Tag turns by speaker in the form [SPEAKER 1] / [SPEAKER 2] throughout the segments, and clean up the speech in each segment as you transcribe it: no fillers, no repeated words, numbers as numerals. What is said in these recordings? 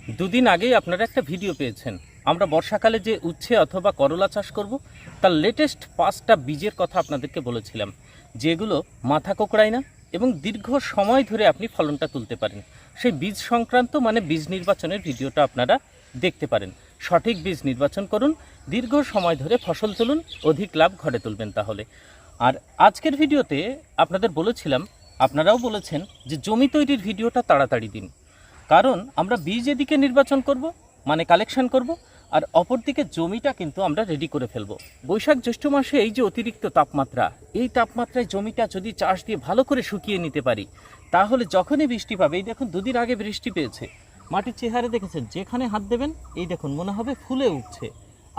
[SPEAKER 1] দুদিন আগেই আপনারা একটা ভিডিও পেয়েছেন। আমরা বর্ষাকালে যে উচ্ছে অথবা করলা চাষ করব, তার লেটেস্ট 5টা বীজের কথা আপনাদেরকে বলেছিলাম, যেগুলো মাথা কোঁকড়ায় না এবং দীর্ঘ সময় ধরে আপনি ফলনটা তুলতে পারেন। সেই বীজ সংক্রান্ত বীজ নির্বাচনের ভিডিওটা আপনারা দেখতে পারেন। সঠিক বীজ নির্বাচন করুন, দীর্ঘ সময় ধরে ফসল তুলুন, অধিক লাভ ঘরে তুলবেন তাহলে। আর আজকের ভিডিওতে আপনাদের বলেছিলাম, আপনারাও বলেছেন যে জমি তৈরির ভিডিওটা তাড়াতাড়ি দিন, কারণ আমরা বীজ এদিকে নির্বাচন করব, কালেকশন করব, আর অপরদিকে জমিটা কিন্তু আমরা রেডি করে ফেলব। বৈশাখ জ্যৈষ্ঠ মাসে এই যে অতিরিক্ত তাপমাত্রা, এই তাপমাত্রায় জমিটা যদি চাষ দিয়ে ভালো করে শুকিয়ে নিতে পারি, তাহলে যখনই বৃষ্টি পাবে, এই দেখুন দুদিন আগে বৃষ্টি পেয়েছে, মাটির চেহারা দেখেছেন, যেখানে হাত দেবেন এই দেখুন মনে হবে ফুলে উঠছে,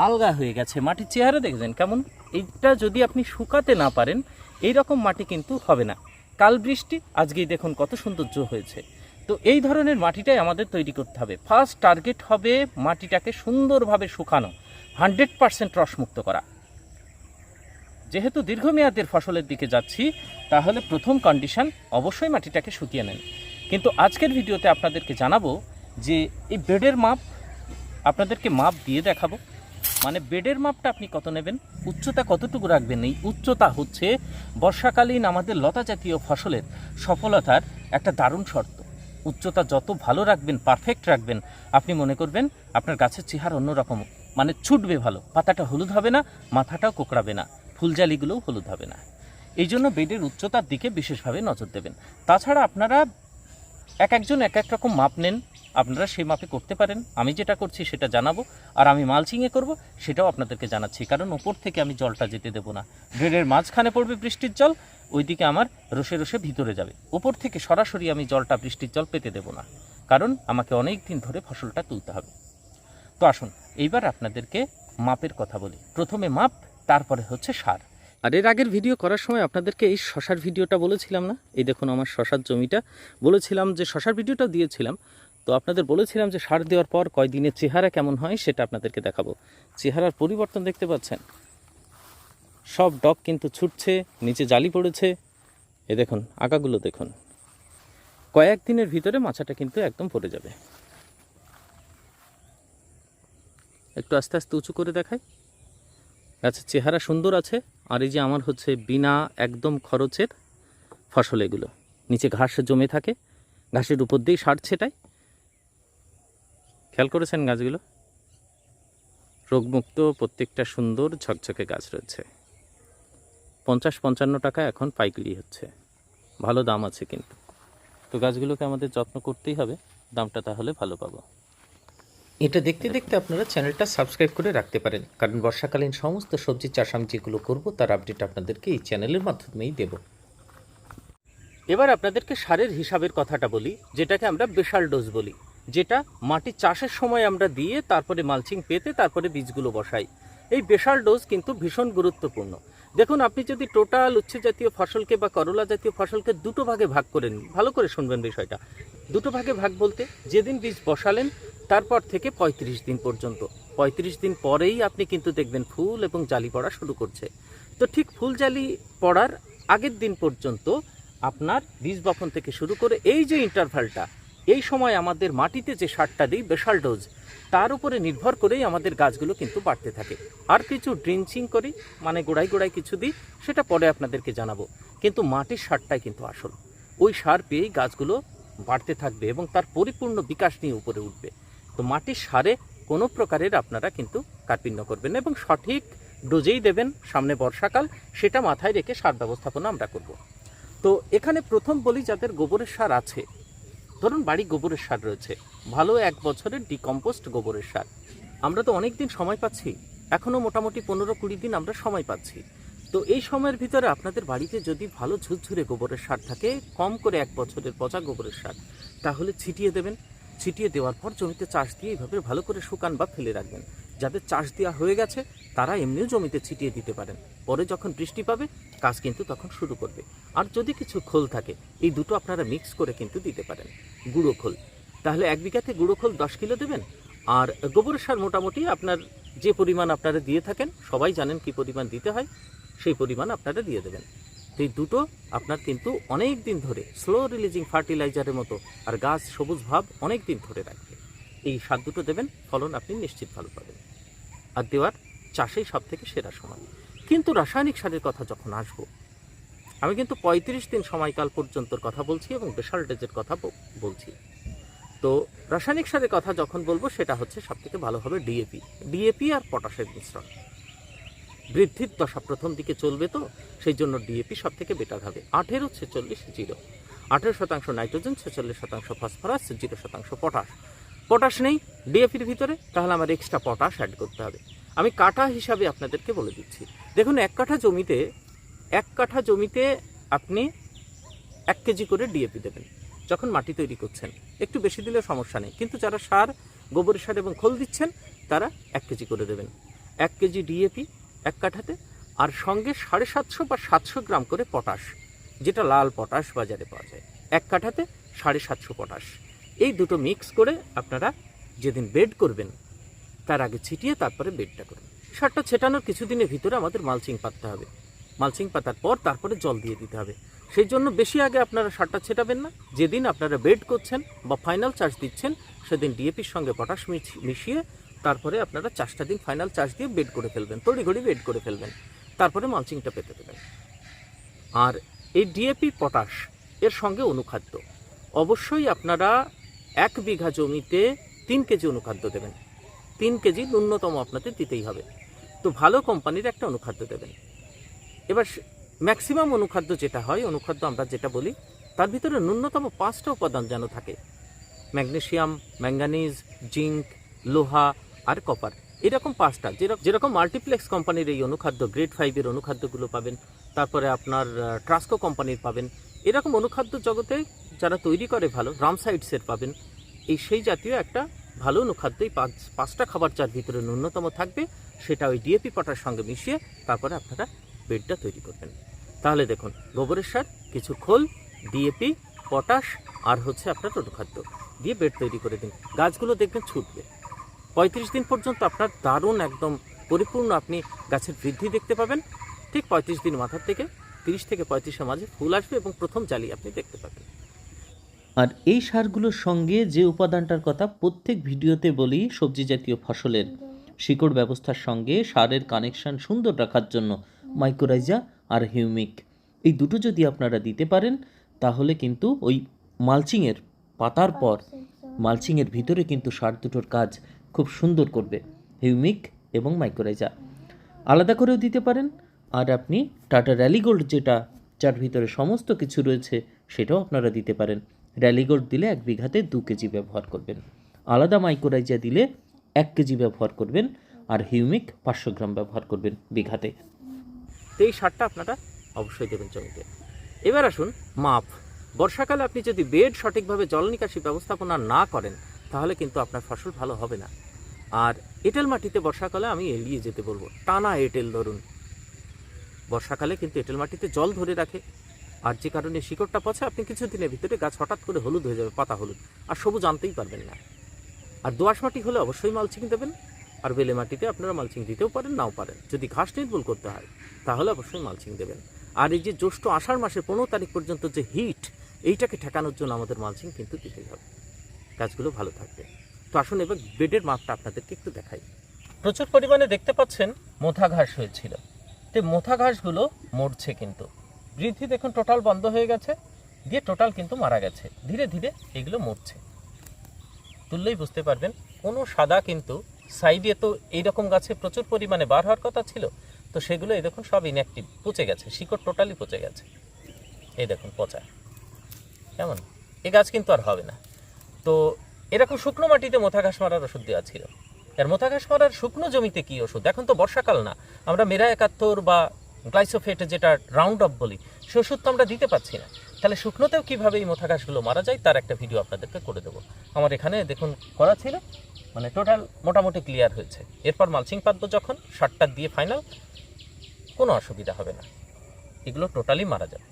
[SPEAKER 1] আলগা হয়ে গেছে। মাটির চেহারা দেখেছেন কেমন? এইটা যদি আপনি শুকাতে না পারেন, এই রকম মাটি কিন্তু হবে না। কাল বৃষ্টি, আজকেই দেখুন কত সৌন্দর্য হয়েছে। তো এই ধরনের মাটিটাই আমাদের তৈরি করতে হবে। ফার্স্ট টার্গেট হবে মাটিটাকে সুন্দরভাবে শুকানো, 100% রসমুক্ত করা। যেহেতু দীর্ঘমেয়াদের ফসলের দিকে যাচ্ছি, তাহলে প্রথম কন্ডিশন অবশ্যই মাটিটাকে শুকিয়ে নেন। কিন্তু আজকের ভিডিওতে আপনাদেরকে জানাবো যে এই বেডের মাপ আপনাদেরকে মাপ দিয়ে দেখাবো। বেডের মাপটা আপনি কত নেবেন, উচ্চতা কতটুকু রাখবেন। এই উচ্চতা হচ্ছে বর্ষাকালীন আমাদের লতা জাতীয় ফসলের সফলতার একটা দারুণ শর্ত। উচ্চতা যত ভালো রাখবেন, পারফেক্ট রাখবেন, আপনি মনে করবেন আপনার গাছের চেহারা অন্যরকম, ছুটবে ভালো, পাতাটা হলুদ হবে না, মাথাটাও কোঁকড়াবে না, ফুলজালিগুলোও হলুদ হবে না। এই জন্য বেডের উচ্চতার দিকে বিশেষভাবে নজর দেবেন। তাছাড়া আপনারা এক একজন এক এক রকম মাপ নেন, আপনারা সেই মাপে করতে পারেন। আমি যেটা করছি সেটা জানাবো, আর আমি মালচিংয়ে করব সেটাও আপনাদেরকে জানাচ্ছি, কারণ ওপর থেকে আমি জলটা যেতে দেবো না। ড্রেনের মাঝখানে পড়বে বৃষ্টির জল, ওইদিকে আমার রসে রসে ভিতরে যাবে। ওপর থেকে সরাসরি আমি জলটা, বৃষ্টির জল পেতে দেবো না, কারণ আমাকে অনেক দিন ধরে ফসলটা তুলতে হবে। তো আসুন এইবার আপনাদেরকে মাপের কথা বলি। প্রথমে মাপ, তারপরে হচ্ছে সার। আর এর আগের ভিডিও করার সময় আপনাদেরকে এই শশার ভিডিওটা বলেছিলাম না? এই দেখুন আমার শশার জমিটা, বলেছিলাম যে শশার ভিডিওটাও দিয়েছিলাম। তো আপনাদের বলেছিলাম যে সার দেওয়ার পর কয়দিনের চেহারা কেমন হয় সেটা আপনাদেরকে দেখাবো। চেহারার পরিবর্তন দেখতে পাচ্ছেন, সব ডগ কিন্তু ছুটছে, নিচে জালি পড়েছে। এ দেখুন আগাগুলো দেখুন, কয়েকদিনের ভিতরে মাচাটা কিন্তু একদম পড়ে যাবে। একটু আস্তে আস্তে উঁচু করে দেখাই। গাছের চেহারা সুন্দর আছে। আর এই যে আমার হচ্ছে বিনা একদম খরচের ফসল, এগুলো নিচে ঘাস জমে থাকে, ঘাসের উপর দিয়েই সার ছেটাই। খেয়াল করেছেন গাছগুলো রোগমুক্ত, প্রত্যেকটা সুন্দর ঝকঝকে গাছ রয়েছে। 50-55 টাকা এখন পাইকারি হচ্ছে, ভালো দাম আছে কিন্তু। তো গাছগুলোকে আমাদের যত্ন করতেই হবে, দামটা তাহলে ভালো পাবো। এটা দেখতে দেখতে আপনারা চ্যানেলটা সাবস্ক্রাইব করে রাখতে পারেন, কারণ বর্ষাকালীন সমস্ত সবজি চাষ আমি যেগুলো করবো তার আপডেট আপনাদেরকে এই চ্যানেলের মাধ্যমেই দেব। এবার আপনাদেরকে সারের হিসাবের কথাটা বলি, যেটাকে আমরা বেসাল ডোজ বলি, যেটা মাটি চাষের সময় আমরা দিয়ে তারপরে মালচিং পেতে তারপরে বীজগুলো বসাই। এই বেসাল ডোজ কিন্তু ভীষণ গুরুত্বপূর্ণ। দেখুন, আপনি যদি টোটাল উচ্ছে জাতীয় ফসলকে বা করলা জাতীয় ফসলকে দুটো ভাগে ভাগ করে নিন, ভালো করে শুনবেন বিষয়টা। দুটো ভাগে ভাগ বলতে, যেদিন বীজ বসালেন তারপর থেকে 35 দিন পর্যন্ত, 35 দিন পরেই আপনি কিন্তু দেখবেন ফুল এবং জালি পড়া শুরু করছে। তো ঠিক ফুল জালি পড়ার আগের দিন পর্যন্ত আপনার বীজ বপন থেকে শুরু করে এই যে ইন্টারভালটা, এই সময় আমাদের মাটিতে যে সারটা দিই বেসাল ডোজ, তার উপরে নির্ভর করেই আমাদের গাছগুলো কিন্তু বাড়তে থাকে। আর কিছু ড্রিঞ্চিং করি, গোড়ায় গোড়ায় কিছু দিই, সেটা পরে আপনাদেরকে জানাবো। কিন্তু মাটির সারটাই কিন্তু আসল। ওই সার পেয়েই গাছগুলো বাড়তে থাকবে এবং তার পরিপূর্ণ বিকাশ নিয়ে উপরে উঠবে। তো মাটির সারে কোনো প্রকারের আপনারা কিন্তু কার্পিণ্য করবেন এবং সঠিক ডোজেই দেবেন। সামনে বর্ষাকাল, সেটা মাথায় রেখে সার ব্যবস্থাপনা আমরা করব। তো এখানে প্রথম বলি, যাদের গোবরের সার আছে, ধরুন বাড়ি গোবরের সার রয়েছে, ভালো 1 বছরের ডিকম্পোস্ট গোবরের সার। আমরা তো অনেক দিন সময় পাচ্ছি, এখনও মোটামুটি 15-20 দিন আমরা সময় পাচ্ছি। তো এই সময়ের ভিতরে আপনাদের বাড়িতে যদি ভালো ঝুরঝুরে গোবরের সার থাকে, কম করে 1 বছরের পচা গোবরের সার, তাহলে ছিটিয়ে দেবেন। ছিটিয়ে দেওয়ার পর জমিতে চাষ দিয়ে এইভাবে ভালো করে শুকান বা ফেলে রাখবেন। যাদের চাষ দেওয়া হয়ে গেছে তারা এমনিও জমিতে ছিটিয়ে দিতে পারেন। পরে যখন বৃষ্টি পাবে, কাজ কিন্তু তখন শুরু করবে। আর যদি কিছু খোল থাকে, এই দুটো আপনারা মিক্স করে কিন্তু দিতে পারেন। গুঁড়ো খোল, তাহলে 1 বিঘাতে গুঁড়ো খোল 10 কিলো দেবেন। আর গোবরের সার মোটামুটি আপনার যে পরিমাণ আপনারা দিয়ে থাকেন, সবাই জানেন কি পরিমাণ দিতে হয়, সেই পরিমাণ আপনারা দিয়ে দেবেন। তো এই দুটো আপনার কিন্তু অনেক দিন ধরে স্লো রিলিজিং ফার্টিলাইজারের মতো, আর গাছ সবুজ ভাব অনেক দিন ধরে রাখবে। এই সার দুটো দেবেন, ফলন আপনি নিশ্চিত ভালো পাবেন। আর দেওয়ার চাষেই সব থেকে সেরা সময়। কিন্তু রাসায়নিক সারের কথা যখন আসবো, আমি কিন্তু 35 দিন সময়কাল পর্যন্তর কথা বলছি এবং বেসাল ডেজের কথা বলছি। তো রাসায়নিক সারের কথা যখন বলবো সেটা হচ্ছে সব থেকে ভালো হবে ডিএপি আর পটাশের মিশ্রণ। বৃদ্ধির দশা প্রথম দিকে চলবে, তো সেই জন্য ডিএপি সব থেকে বেটার হবে। 18-46-0, 18% নাইট্রোজেন, 46% ফসফরাস, 0% পটাশ নেই ডিএপির ভিতরে, তাহলে আমার এক্সট্রা পটাশ অ্যাড করতে হবে। আমি কাঠা হিসাবে আপনাদেরকে বলে দিচ্ছি। দেখুন, এক কাঠা জমিতে আপনি 1 কেজি করে ডিএপি দেবেন যখন মাটি তৈরি করছেন। একটু বেশি দিলে সমস্যা নেই, কিন্তু যারা গোবরের সার এবং খোল দিচ্ছেন তারা 1 কেজি করে দেবেন। 1 কেজি ডিএপি 1 কাঠাতে, আর সঙ্গে 750 বা 700 গ্রাম করে পটাশ, যেটা লাল পটাশ বাজারে পাওয়া যায়। 1 কাঠাতে 750 পটাশ। এই দুটো মিক্স করে আপনারা যেদিন বেড করবেন তার আগে ছিটিয়ে তারপরে বেডটা করবেন। সারটা ছেটানোর কিছুদিনের ভিতরে আমাদের মালচিং পাততে হবে। মালচিং পাতার পর তারপরে জল দিয়ে দিতে হবে। সেই জন্য বেশি আগে আপনারা সারটা ছেটাবেন না। যেদিন আপনারা বেড করছেন বা ফাইনাল চাষ দিচ্ছেন সেদিন ডিএপির সঙ্গে পটাশ মিশিয়ে তারপরে আপনারা চাষটা দিন ফাইনাল চাষ দিয়ে বেড করে ফেলবেন, তড়িঘড়ি বেড করে ফেলবেন, তারপরে মালচিংটা পেতে দেবেন। আর এই ডিএপি পটাশ এর সঙ্গে অনুখাদ্য অবশ্যই আপনারা 1 বিঘা জমিতে 3 কেজি অনুখাদ্য দেবেন। 3 কেজি ন্যূনতম আপনাদের দিতেই হবে। তো ভালো কোম্পানির একটা অনুখাদ্য দেবেন। এবার ম্যাক্সিমাম অনুখাদ্য যেটা হয়, অনুখাদ্য আমরা যেটা বলি, তার ভিতরে ন্যূনতম 5টা উপাদান যেন থাকে। ম্যাগনেসিয়াম, ম্যাঙ্গানিজ, জিঙ্ক, লোহা আর কপার, এরকম 5টা। যেরকম মাল্টিপ্লেক্স কোম্পানির এই অনুখাদ্য, গ্রেড 5-এর অনুখাদ্যগুলো পাবেন, তারপরে আপনার ট্রাস্কো কোম্পানির পাবেন। এরকম অনুখাদ্য জগতে যারা তৈরি করে ভালো, রামসাইডসের পাবেন। সেই জাতীয় একটা ভালো অনুখাদ্যই 5টা খাবার যার ভিতরে ন্যূনতম থাকবে, সেটা ওই ডিএপি পটার সঙ্গে মিশিয়ে তারপরে আপনারা বেডটা তৈরি করবেন। তাহলে দেখুন, গোবরের সার, কিছু খোল, ডিএপি, পটাশ আর হচ্ছে আপনার অনুখাদ্য দিয়ে বেড তৈরি করে দিন। গাছগুলো দেখবেন ছুটবে। 35 দিন পর্যন্ত আপনার দারুণ একদম পরিপূর্ণ আপনি গাছের বৃদ্ধি দেখতে পাবেন। ঠিক 35 দিন মাথার থেকে 30 থেকে 35-এর মাঝে ফুল আসবে এবং প্রথম জালি আপনি দেখতে পাবেন।
[SPEAKER 2] আর এই সারগুলোর সঙ্গে যে উপাদানটার কথা প্রত্যেক ভিডিওতে বলি, সবজি জাতীয় ফসলের শিকড় ব্যবস্থার সঙ্গে সারের কানেকশন সুন্দর রাখার জন্য মাইক্রোরাইজা আর হিউমিক, এই দুটো যদি আপনারা দিতে পারেন তাহলে কিন্তু ওই মালচিংয়ের পাতার পর মালচিংয়ের ভিতরে কিন্তু সার দুটোর কাজ খুব সুন্দর করবে। হিউমিক এবং মাইক্রোরাইজা আলাদা করেও দিতে পারেন, আর আপনি টাটা র্যালিগোল্ড যেটা যার ভিতরে সমস্ত কিছু রয়েছে সেটাও আপনারা দিতে পারেন। র্যালিগোল্ড দিলে 1 বিঘাতে 2 কেজি ব্যবহার করবেন, আলাদা মাইক্রোরাইজা দিলে 1 কেজি ব্যবহার করবেন, আর হিউমিক 500 গ্রাম ব্যবহার করবেন বিঘাতে।
[SPEAKER 1] তো এই সারটা আপনারা অবশ্যই দেবেন জমিতে। এবার আসুন মাপ। বর্ষাকালে আপনি যদি বেড সঠিকভাবে জল নিকাশি ব্যবস্থাপনা না করেন তাহলে কিন্তু আপনার ফসল ভালো হবে না। আর এঁটেল মাটিতে বর্ষাকালে আমি এড়িয়ে যেতে বলবো। টানা এঁটেল ধরুন, বর্ষাকালে কিন্তু এঁটেল মাটিতে জল ধরে রাখে, আর যে কারণে শিকড়টা পচে, আপনি কিছুদিনের ভিতরে গাছ হঠাৎ করে হলুদ হয়ে যাবে, পাতা হলুদ, আর সবুজ আনতেই পারবেন না। আর দোআঁশ মাটি হলে অবশ্যই মালচিং দেবেন, আর বেলে মাটিতে আপনারা মালচিং দিতেও পারেন, নাও পারেন। যদি ঘাস নির্মূল করতে হয় তাহলে অবশ্যই মালচিং দেবেন। আর এই যে জ্যৈষ্ঠ আষাঢ় মাসের 15 তারিখ পর্যন্ত যে হিট, এইটাকে ঠেকানোর জন্য আমাদের মালচিং কিন্তু দিতেই হবে, গাছগুলো ভালো থাকবে। তো আসুন এবার বেডের মাপটা আপনাদেরকে একটু দেখাই। প্রচুর পরিমাণে দেখতে পাচ্ছেন মোথা ঘাস হয়েছিল, তো মোথা ঘাসগুলো মরছে, কিন্তু বৃদ্ধি দেখুন টোটাল বন্ধ হয়ে গেছে, দিয়ে টোটাল কিন্তু মারা গেছে। ধীরে ধীরে এগুলো মরছে, তুললেই বুঝতে পারবেন। কোনো সাদা কিন্তু সাইডে তো এইরকম গাছে প্রচুর পরিমাণে বার হওয়ার কথা ছিল, তো সেগুলো এই দেখুন সব ইনঅ্যাক্টিভ, পচে গেছে, শিকড় টোটালি পচে গেছে। এই দেখুন পচা, কেমন, এই গাছ কিন্তু আর হবে না। তো এরকম শুকনো মাটিতে মোথা ঘাস মারার ওষুধ দেওয়া ছিল। আর মোথা ঘাস মারার শুকনো জমিতে কি ওষুধ? এখন তো বর্ষাকাল না, আমরা মেরা 71 বা গ্লাইসোফেট যেটা রাউন্ড আপ বলি, সে ওষুধ তো আমরা দিতে পারছি না। তাহলে শুকনোতেও কীভাবে এই মোথা ঘাসগুলো মারা যায় তার একটা ভিডিও আপনাদেরকে করে দেবো। আমার এখানে দেখুন করা ছিল, মানে টোটাল মোটামুটি ক্লিয়ার হয়েছে। এরপর মালচিং পাতবো যখন, সারটা দিয়ে ফাইনাল, কোনো অসুবিধা হবে না, এগুলো টোটালি মারা যাবে।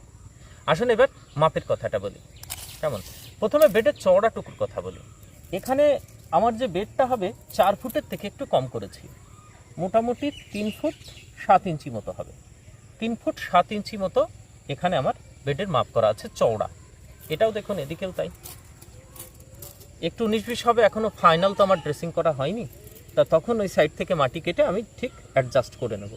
[SPEAKER 1] আসুন এবার মাপের কথাটা বলি। কেমন, প্রথমে বেডের চওড়াটুকুর কথা বলি। এখানে আমার যে বেডটা হবে 4 ফুটের থেকে একটু কম করেছি, মোটামুটি 3 ফুট 7 ইঞ্চি মতো হবে। 3 ফুট 7 ইঞ্চি মতো এখানে আমার বেডের মাপ করা আছে চওড়া। এটাও দেখুন, এদিকেও তাই, একটু 19-20 হবে, এখনও ফাইনাল তো আমার ড্রেসিং করা হয়নি, তা তখন ওই সাইড থেকে মাটি কেটে আমি ঠিক অ্যাডজাস্ট করে নেব।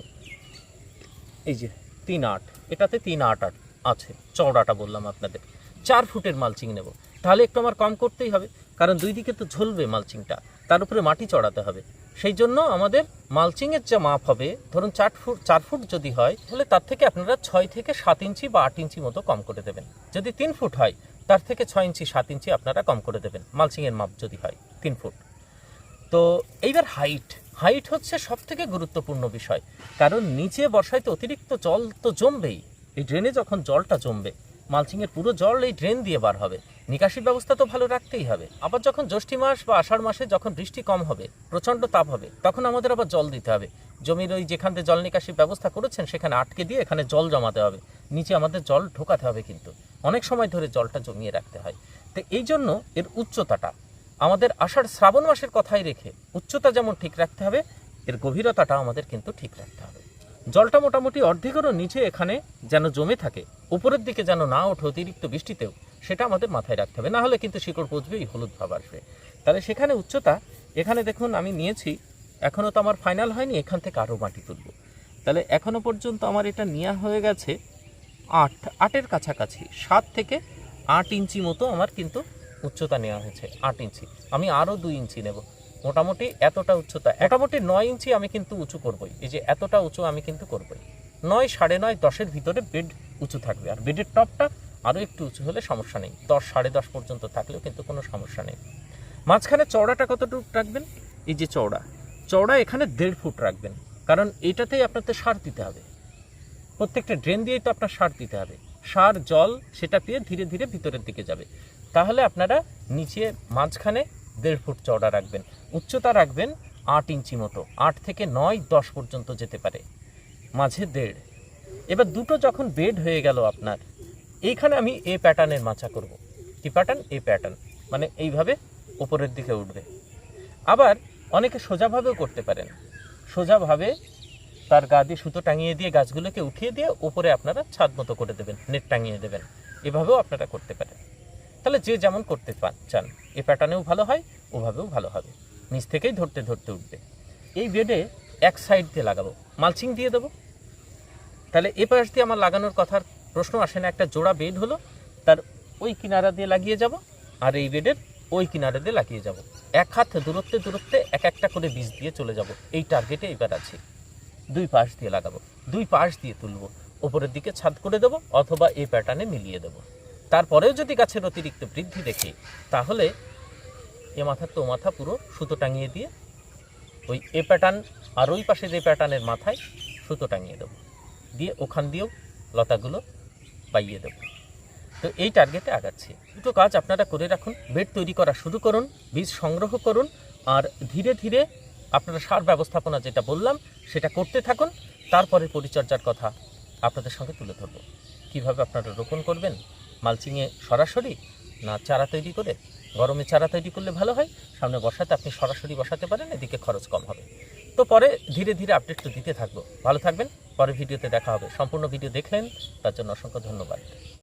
[SPEAKER 1] এই যে 3-8, এটাতে 3-8 আছে, চওড়াটা বললাম আপনাদের। 4 ফুটের মালচিং নেব, তাহলে একটু আমার কম করতেই হবে, কারণ দুই দিকে তো ঝুলবে মালচিংটা, তার উপরে মাটি চড়াতে হবে। সেই জন্য আমাদের মালচিংয়ের যে মাপ হবে, ধরুন 4 ফুট যদি হয়, তাহলে তার থেকে আপনারা 6 থেকে 7 ইঞ্চি বা 8 ইঞ্চি মতো কম করে দেবেন। যদি 3 ফুট হয়, তার থেকে 6 ইঞ্চি 7 ইঞ্চি আপনারা কম করে দেবেন, মালচিংয়ের মাপ যদি হয় 3 ফুট। তো এইবার হাইট হচ্ছে সব থেকে গুরুত্বপূর্ণ বিষয়, কারণ নিচে বর্ষায় তো অতিরিক্ত জল তো জমবেই। এই ড্রেনে যখন জলটা জমবে, মালচিংয়ের পুরো জল এই ড্রেন দিয়ে বার হবে, নিকাশি ব্যবস্থা তো ভালো রাখতেই হবে। আবার যখন জ্যৈষ্ঠ মাস বা আষাঢ় মাসে যখন বৃষ্টি কম হবে, প্রচণ্ড তাপ হবে, তখন আমাদের আবার জল দিতে হবে। জমির ওই যেখান থেকে জল নিকাশির ব্যবস্থা করেছেন সেখানে আটকে দিয়ে এখানে জল জমাতে হবে, নিচে আমাদের জল ঢোকাতে হবে, কিন্তু অনেক সময় ধরে জলটা জমিয়ে রাখতে হয়। তো এই জন্য এর উচ্চতাটা আমাদের আষাঢ় শ্রাবণ মাসের কথাই রেখে উচ্চতা যেমন ঠিক রাখতে হবে, এর গভীরতাটা আমাদের কিন্তু ঠিক রাখতে হবে। জলটা মোটামুটি অর্ধেকেরও নিচে এখানে যেন জমে থাকে, উপরের দিকে যেন না ওঠে অতিরিক্ত বৃষ্টিতেও, সেটা আমাদের মাথায় রাখতে হবে, না হলে কিন্তু শিকড় পচবে, এই হলুদ ভাব আসবে। তাহলে সেখানে উচ্চতা, এখানে দেখুন আমি নিয়েছি, এখনও তো আমার ফাইনাল হয়নি, এখান থেকে আরও মাটি তুলব। তাহলে এখনও পর্যন্ত আমার এটা নেওয়া হয়ে গেছে 8-8-এর কাছাকাছি, 7 থেকে 8 ইঞ্চি মতো আমার কিন্তু উচ্চতা নেওয়া হয়েছে। 8 ইঞ্চি, আমি আরও 2 ইঞ্চি নেব, মোটামুটি এতটা উচ্চতা, মোটামুটি 9 ইঞ্চি আমি কিন্তু উঁচু করবই। এই যে এতটা উঁচু আমি কিন্তু করবই, 9, 9.5, 10-এর ভিতরে বেড উঁচু থাকবে, আর বেডের টপটা আরও একটু উঁচু হলে সমস্যা নেই, 10, 10.5 পর্যন্ত থাকলেও কিন্তু কোনো সমস্যা নেই। মাঝখানে চওড়াটা কতটুকু রাখবেন? এই যে চওড়া এখানে 1.5 ফুট রাখবেন, কারণ এটাতেই আপনাদের সার দিতে হবে, প্রত্যেকটা ড্রেন দিয়েই তো আপনার সার দিতে হবে, সার জল সেটা পেয়ে ধীরে ধীরে ভিতরের দিকে যাবে। তাহলে আপনারা নিচে মাঝখানে 1.5 ফুট চওড়া রাখবেন, উচ্চতা রাখবেন 8 ইঞ্চি মতো, 8 থেকে 9, 10 পর্যন্ত যেতে পারে, মাঝে 1.5। এবার দুটো যখন বেড হয়ে গেল আপনার, এইখানে আমি এ প্যাটার্নের মাচা করব। কি প্যাটার্ন? এ প্যাটার্ন, মানে এইভাবে উপরের দিকে উঠবে। আবার অনেকে সোজাভাবেও করতে পারেন, সোজাভাবে তার গা দিয়ে সুতো টাঙিয়ে দিয়ে গাছগুলোকে উঠিয়ে দিয়ে উপরে আপনারা ছাদ মতো করে দেবেন, নেট টাঙিয়ে দেবেন, এভাবেও আপনারা করতে পারেন। তাহলে যে যেমন করতে চান, এ প্যাটার্নেও ভালো হয়, ওভাবেও ভালো হবে, নিচ থেকেই ধরতে ধরতে উঠবে। এই বেডে এক সাইড দিয়ে লাগাবো, মালচিং দিয়ে দেবো, তাহলে এ পাশ দিয়ে আমার লাগানোর কথার প্রশ্ন আসে না। একটা জোড়া বেড হলো, তার ওই কিনারা দিয়ে লাগিয়ে যাব, আর এই বেডের ওই কিনারা দিয়ে লাগিয়ে যাব, 1 হাত দূরত্বে এক একটা করে বীজ দিয়ে চলে যাব। এই টার্গেটে এবার আছি, 2 পাশ দিয়ে লাগাবো, 2 পাশ দিয়ে তুলবো, ওপরের দিকে ছাদ করে দেবো, অথবা এই প্যাটার্নে মিলিয়ে দেবো। তারপরেও যদি গাছের অতিরিক্ত বৃদ্ধি দেখি, তাহলে এ মাথা তো মাথা পুরো সুতো টাঙিয়ে দিয়ে ওই এ প্যাটার্ন আর ওই পাশে যে প্যাটার্নের মাথায় সুতো টাঙিয়ে দেবো, দিয়ে ওখান দিয়েও লতাগুলো পাইয়ে দেবো। তো এই টার্গেটে আগাচ্ছি। দুটো কাজ আপনারা করে রাখুন, বেড তৈরি করা শুরু করুন, বীজ সংগ্রহ করুন, আর ধীরে ধীরে আপনারা সার ব্যবস্থাপনা যেটা বললাম সেটা করতে থাকুন। তারপরে পরিচর্যার কথা আপনাদের সঙ্গে তুলে ধরবো, কীভাবে আপনারা রোপণ করবেন, মালচিংয়ে সরাসরি না চারা তৈরি করে। গরমে চারা তৈরি করলে ভালো হয়, সামনে বর্ষাতে আপনি সরাসরি বসাতে পারেন, এদিকে খরচ কম হবে। তো পরে ধীরে ধীরে আপডেট তো দিতে থাকবো। ভালো থাকবেন, পরের ভিডিওতে দেখা হবে। সম্পূর্ণ ভিডিও দেখলেন তার জন্য অসংখ্য ধন্যবাদ।